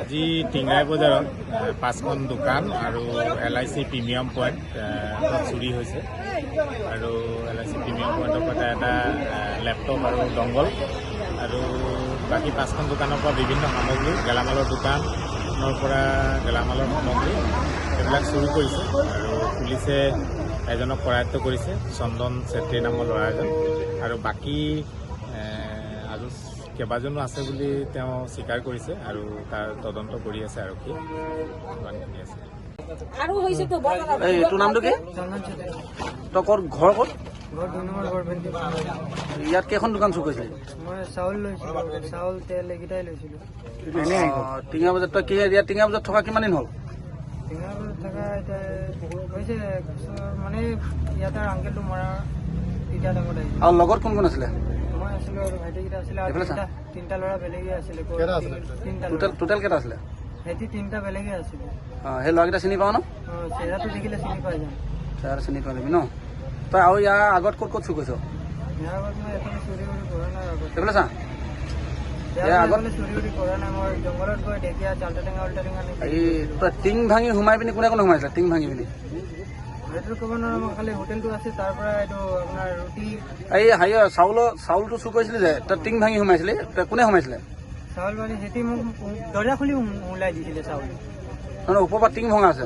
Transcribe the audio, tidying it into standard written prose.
আজি টিংৰাই বজাৰত 5খন দোকান আৰু LIC প্ৰিমিয়াম পইণ্ট চুৰি হৈছে আৰু LIC প্ৰিমিয়াম পইণ্টৰ পৰা এটা লেপটপ আৰু ডংগল আৰু বাকী 5খন দোকানৰ পৰা বিভিন্ন সামগ্ৰী গেলামালৰ দোকানৰ পৰা গেলামালৰ সামগ্ৰী এইবিলাক চুৰি কৰিছে আৰু পুলিচে এজনক কৰায়ত্ব কৰিছে চন্দন চেত্ৰী নামৰ ল'ৰা এজন আৰু বাকী আৰু কেইবাজনো আছে বুলি তেওঁ স্বীকাৰ কৰিছে আৰু তাৰ তদন্ত কৰি আছে আৰক্ষী ইমানখিনি আছে। তোৰ নামটো কি? তই ক'ত ঘৰ ক'ত? ইয়াত কেইখন দোকান চুৰ কৰিছিলি? মই চাউল লৈছিলো, চাউল তেল এইকেইটাই লৈছিলো। টিঙা বজাত তই কি ইয়াত টিঙা বজাত থকা কিমান দিন হ'ল? টিঙা বজাত থকা এতিয়া হৈছে মানে ইয়াতে আংকেলটো মৰা তেতিয়া টাইমত আহিছিল। আৰু লগত কোন কোন আছিলে? মই আছিলো আৰু ভাইটিকেইটা আছিলে আৰু তিনিটা ল'ৰা বেলেগে আছিলে। টোটেল কেইটা আছিলে? সিহঁতি তিনিটা বেলেগে আছিলে। সেই ল'ৰাকেইটা চিনি পাওঁ ন? চেহেৰাটো দেখিলে চিনি পাই যাম। চেহেৰা চিনি পাই যাবি ন? তই আৰু ইয়াৰ আগত ক'ত ক'ত চুৰ কৰিছ? ইয়াৰ আগত মই এখনো চুৰি উৰি কৰা নাই। সেইফালে চা চুৰি উৰি কৰা নাই। মই জংঘলত গৈ ঢেকীয়া চাল্টা টেঙা উল্টা টেঙা এই তই টিং ভাঙি সোমাই পিনি কোনে কোনে সোমাইছিলে? টিং ভাঙি পিনি সেইটো ক'ব নোৱাৰো। মই খালি হোটেলটো আছে তাৰ পৰা এইটো আপোনাৰ ৰুটি এই চাউলটো চুৰ কৰিছিলি যে তই টিং ভাঙি সোমাইছিলি, তই কোনে সোমাইছিলে? চাউল মানে সিহঁতি মোক দৰ্জা খুলি ওলাই দিছিলে চাউল। ওপৰৰ পৰা টিং ভঙা আছে।